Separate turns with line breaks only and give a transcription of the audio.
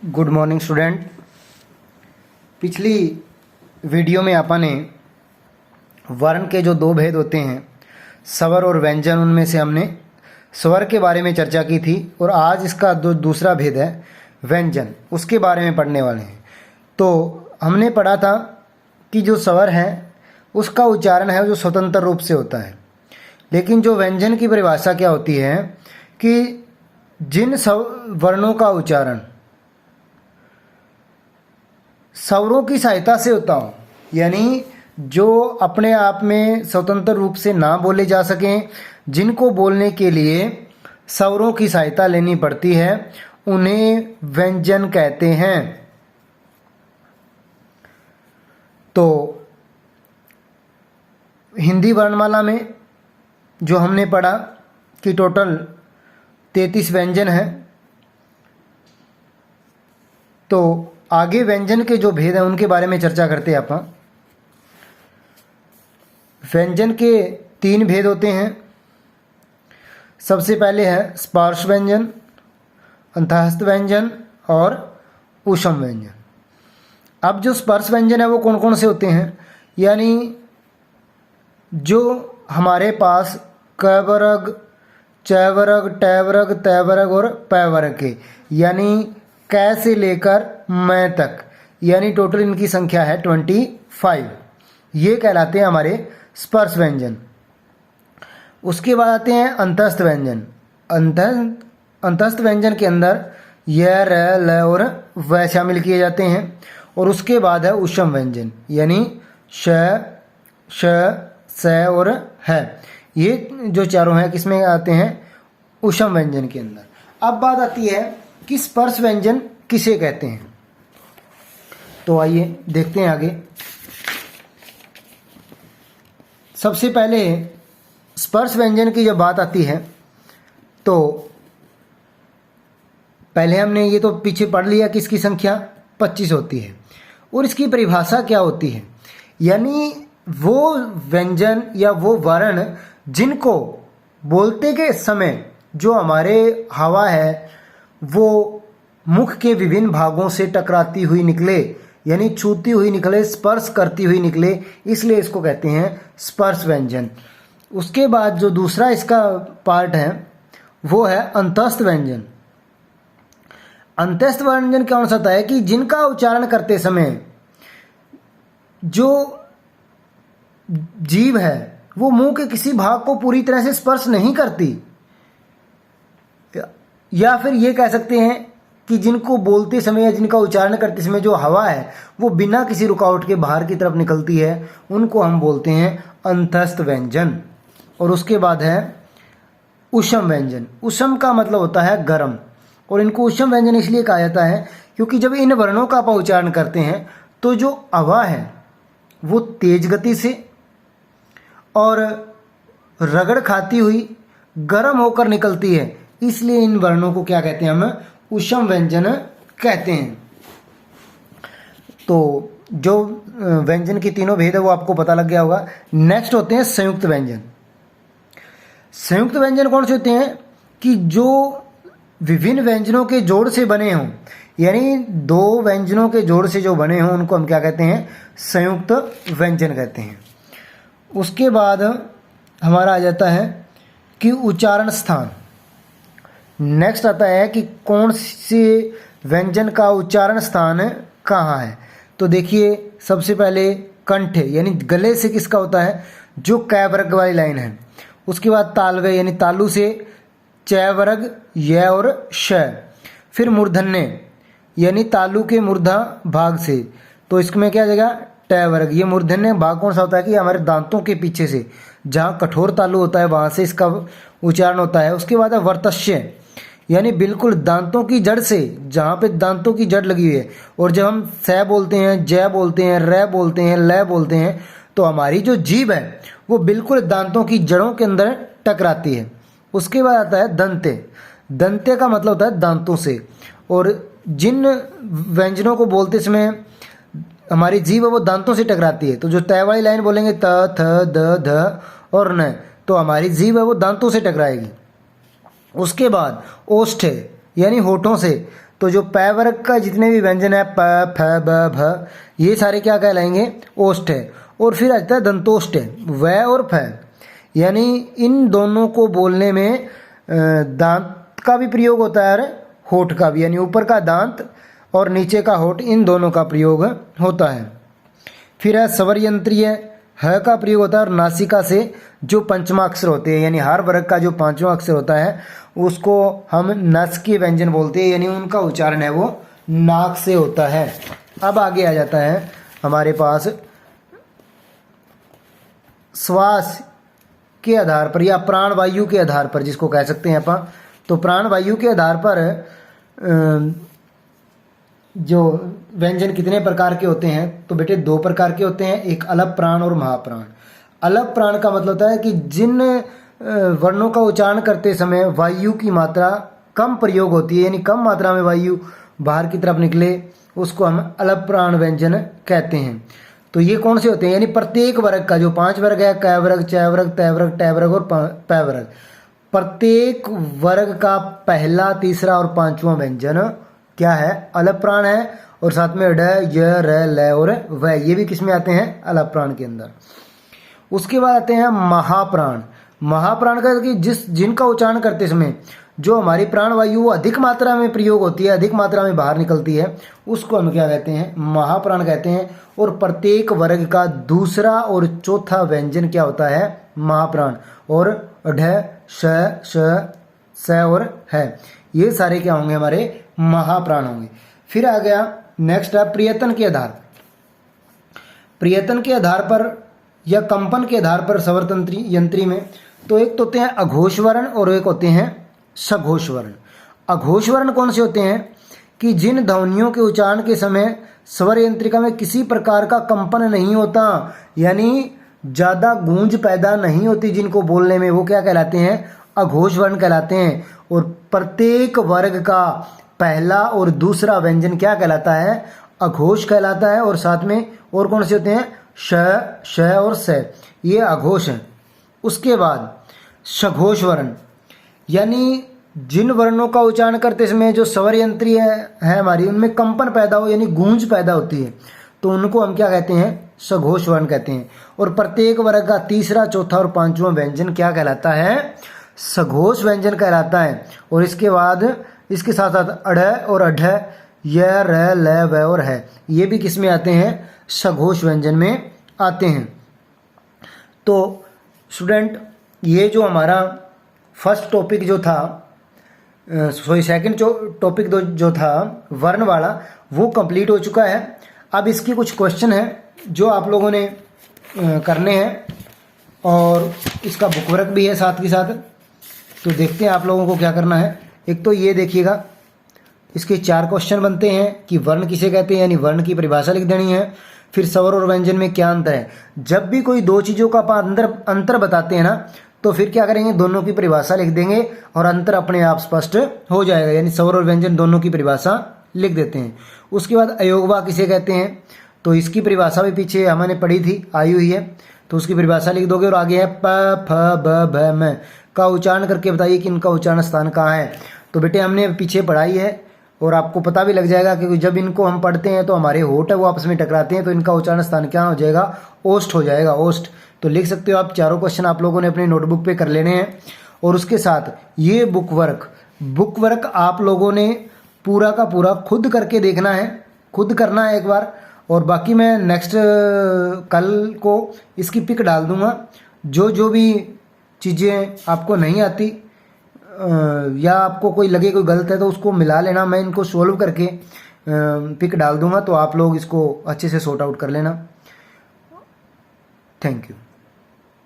Good morning student. पिछली video में अपन ने वर्ण के जो दो भेद होते हैं स्वर और व्यंजन, उनमें से हमने स्वर के बारे में चर्चा की थी और आज इसका दूसरा भेद है व्यंजन, उसके बारे में पढ़ने वाले हैं। तो हमने पढ़ा था कि जो स्वर है उसका उच्चारण है जो स्वतंत्र रूप से होता है, लेकिन जो व्यंजन की परिभाषा क्या होती है कि जिन वर्णों का उच्चारण स्वरों की सहायता से होता हो, यानी जो अपने आप में स्वतंत्र रूप से ना बोले जा सकें, जिनको बोलने के लिए स्वरों की सहायता लेनी पड़ती है, उन्हें व्यंजन कहते हैं। तो हिंदी वर्णमाला में जो हमने पढ़ा कि टोटल 33 व्यंजन है, तो आगे व्यंजन के जो भेद हैं उनके बारे में चर्चा करते हैं अपन। व्यंजन के 3 भेद होते हैं। सबसे पहले है स्पर्श व्यंजन, अंतःस्थ व्यंजन और ऊष्म व्यंजन। अब जो स्पर्श व्यंजन है वो कौन कौन से होते हैं, यानी जो हमारे पास क वर्ग, च वर्ग, ट वर्ग, त वर्ग और प वर्ग के, यानी क से लेकर मैं तक, यानी टोटल इनकी संख्या है 25, ये कहलाते हैं हमारे स्पर्श व्यंजन। उसके बाद आते हैं अंतःस्थ व्यंजन। अंतःस्थ व्यंजन के अंदर य, र, ल और व शामिल किए जाते हैं। और उसके बाद है ऊष्म व्यंजन, यानी श, श, स और ह, ये जो चारों हैं किसमें आते हैं, ऊष्म व्यंजन के अंदर। अब बात आती है कि स्पर्श व्यंजन किसे कहते हैं, तो आइए देखते हैं आगे। सबसे पहले स्पर्श व्यंजन की जब बात आती है तो पहले हमने ये तो पीछे पढ़ लिया कि इसकी संख्या 25 होती है और इसकी परिभाषा क्या होती है, यानी वो व्यंजन या वो वर्ण जिनको बोलते के समय जो हमारे हवा है वो मुख के विभिन्न भागों से टकराती हुई निकले, यानी छूती हुई निकले, स्पर्श करती हुई निकले, इसलिए इसको कहते हैं स्पर्श व्यंजन। उसके बाद जो दूसरा इसका पार्ट है वो है अंतःस्थ व्यंजन। अंतःस्थ व्यंजन क्या होता है कि जिनका उच्चारण करते समय जो जीभ है वो मुंह के किसी भाग को पूरी तरह से स्पर्श नहीं करती, या फिर ये कह सकते हैं कि जिनको बोलते समय या जिनका उच्चारण करते समय जो हवा है वो बिना किसी रुकावट के बाहर की तरफ निकलती है, उनको हम बोलते हैं अंतःस्थ व्यंजन। और उसके बाद है ऊष्म व्यंजन। ऊष्म का मतलब होता है गर्म, और इनको ऊष्म व्यंजन इसलिए कहा जाता है क्योंकि जब इन वर्णों का आप उच्चारण करते हैं तो जो हवा है वो तेज गति से और रगड़ खाती हुई गर्म होकर निकलती है, इसलिए इन वर्णों को क्या कहते हैं, हम ऊष्म व्यंजन कहते हैं। तो जो व्यंजन की तीनों भेद है वो आपको पता लग गया होगा। नेक्स्ट होते हैं संयुक्त व्यंजन। संयुक्त व्यंजन कौन से होते हैं कि जो विभिन्न व्यंजनों के जोड़ से बने हों, यानी 2 व्यंजनों के जोड़ से जो बने हों उनको हम क्या कहते हैं, संयुक्त व्यंजन कहते हैं। उसके बाद हमारा आ जाता है कि उच्चारण स्थान। नेक्स्ट आता है कि कौन से व्यंजन का उच्चारण स्थान कहाँ है। तो देखिए सबसे पहले कंठ, यानी गले से किसका होता है, जो क वर्ग वाली लाइन है। उसके बाद तालवे, यानी तालू से च वर्ग, य और श। फिर मूर्धन्य, यानी तालू के मूर्धा भाग से, तो इसमें क्या आ जाएगा, ट वर्ग। ये मूर्धन्य भाग कौन सा होता है कि हमारे दांतों के पीछे से, जहाँ कठोर तालु होता है वहाँ से इसका उच्चारण होता है। उसके बाद है वर्तस्य, यानी बिल्कुल दांतों की जड़ से, जहाँ पे दांतों की जड़ लगी हुई है। और जब हम स बोलते हैं, ज बोलते हैं, र बोलते हैं, ल बोलते हैं, तो हमारी जो जीभ है वो बिल्कुल दांतों की जड़ों के अंदर टकराती है। उसके बाद आता है दंते। दंते का मतलब होता है दांतों से, और जिन व्यंजनों को बोलते समय हमारी जीभ है वो दांतों से टकराती है, तो जो तय वाली लाइन बोलेंगे त, थ, द, ध और न, तो हमारी जीभ है वो दांतों से टकराएगी। उसके बाद ओष्ठ, यानी होठों से। तो जो पै वर्ग का जितने भी व्यंजन है प, फ, ब, भ, ये सारे क्या कहलाएंगे? ओष्ठ है। और फिर आता है दंतोष्ठ है, व और फ, यानी इन दोनों को बोलने में दांत का भी प्रयोग होता है और होठ का भी, यानी ऊपर का दांत और नीचे का होठ, इन दोनों का प्रयोग होता है। फिर है स्वर यंत्रीय, ह का प्रयोग होता है और नासिका से जो पंचमा अक्षर होते हैं, यानी हर वर्ग का जो पांचवा अक्षर होता है उसको हम नासिकीय व्यंजन बोलते हैं, यानी उनका उच्चारण है वो नाक से होता है। अब आगे आ जाता है हमारे पास श्वास के आधार पर या प्राण वायु के आधार पर, जिसको कह सकते हैं अपन। तो प्राण वायु के आधार पर जो व्यंजन कितने प्रकार के होते हैं? तो बेटे 2 प्रकार के होते हैं, एक अलप प्राण और महाप्राण। अलप प्राण का मतलब होता है कि जिन वर्णों का उच्चारण करते समय वायु की मात्रा कम प्रयोग होती है, यानी कम मात्रा में वायु बाहर की तरफ निकले, उसको हम अलप प्राण व्यंजन कहते हैं। तो ये कौन से होते हैं? यानी प्रत्येक वर्ग का जो 5 वर्ग है, क वर्ग, च वर्ग, त वर्ग, ट वर्ग और पै वर्ग, प्रत्येक वर्ग का पहला, तीसरा और 5वां व्यंजन क्या है? अलप प्राण है। और साथ में ड, य, र, ल और व, ये भी किस में आते हैं? अलप प्राण के अंदर। उसके बाद आते हैं महाप्राण। महाप्राण का कि जिनका उच्चारण करते समय जो हमारी प्राण वायु अधिक मात्रा में प्रयोग होती है, अधिक मात्रा में बाहर निकलती है, उसको हम क्या कहते हैं? महाप्राण कहते हैं। और प्रत्येक वर्ग का दूसरा और चौथा व्यंजन क्या होता है? महाप्राण। और ढ, श, स और है, ये सारे क्या होंगे? हमारे महाप्राण होंगे। फिर आ गया नेक्स्ट है प्रियतन के आधार। प्रियतन के आधार पर या कंपन के आधार पर स्वर यंत्री में तो एक तो होते हैं अघोष वर्ण और एक होते हैं सघोष वर्ण। अघोष वर्ण कौन से होते हैं? कि जिन ध्वनियों के उच्चारण के समय स्वर यंत्रिका में किसी प्रकार का कंपन नहीं होता, यानी ज़्यादा गूंज पैदा नहीं होती जिनको बोलने में, वो क्या कहलाते हैं? अघोष वर्ण कहलाते हैं। और प्रत्येक वर्ग का पहला और दूसरा व्यंजन क्या कहलाता है? अघोष कहलाता है। और साथ में और कौन से होते हैं? श, श और स, ये अघोष हैं। उसके बाद सघोष वर्ण, यानी जिन वर्णों का उच्चारण करते समय जो स्वर यंत्री है हमारी, उनमें कंपन पैदा हो, यानी गूंज पैदा होती है, तो उनको हम क्या कहते हैं? सघोष वर्ण कहते हैं। और प्रत्येक वर्ग का तीसरा, चौथा और 5वां व्यंजन क्या कहलाता है? सघोष व्यंजन कहलाता है। और इसके बाद इसके साथ साथ अढ़ और अढ़, य, र, ल, व और है, ये भी किस में आते हैं? सघोष व्यंजन में आते हैं। तो स्टूडेंट, ये जो हमारा फर्स्ट टॉपिक जो था, सेकंड टॉपिक जो था वर्ण वाला, वो कंप्लीट हो चुका है। अब इसकी कुछ क्वेश्चन है जो आप लोगों ने करने हैं, और इसका बुक वर्क भी है साथ के साथ। तो देखते हैं आप लोगों को क्या करना है। एक तो ये देखिएगा, इसके 4 क्वेश्चन बनते हैं कि वर्ण किसे कहते हैं, यानी वर्ण की परिभाषा लिख देनी है। फिर स्वर और व्यंजन में क्या अंतर है। जब भी कोई 2 चीज़ों का अंतर बताते हैं ना, तो फिर क्या करेंगे? दोनों की परिभाषा लिख देंगे और अंतर अपने आप स्पष्ट हो जाएगा, यानी स्वर और व्यंजन दोनों की परिभाषा लिख देते हैं। उसके बाद अयोगवा किसे कहते हैं, तो इसकी परिभाषा भी पीछे हमने पढ़ी थी, आई हुई है, तो उसकी परिभाषा लिख दोगे। और आगे है प, फ, ब, भ, म का उच्चारण करके बताइए कि इनका उच्चारण स्थान कहाँ है। तो बेटे हमने पीछे पढ़ाई है और आपको पता भी लग जाएगा कि जब इनको हम पढ़ते हैं तो हमारे होठ है वो आपस में टकराते हैं, तो इनका उच्चारण स्थान क्या हो जाएगा? ओष्ठ हो जाएगा, ओष्ठ। तो लिख सकते हो आप। 4 क्वेश्चन आप लोगों ने अपनी नोटबुक पे कर लेने हैं। और उसके साथ ये बुक वर्क आप लोगों ने पूरा का पूरा खुद करके देखना है, खुद करना है एक बार। और बाकी मैं नेक्स्ट कल को इसकी पिक डाल दूंगा। जो भी चीज़ें आपको नहीं आती या आपको कोई लगे कोई गलत है तो उसको मिला लेना, मैं इनको सोल्व करके पिक डाल दूंगा, तो आप लोग इसको अच्छे से सॉर्ट आउट कर लेना। Thank you.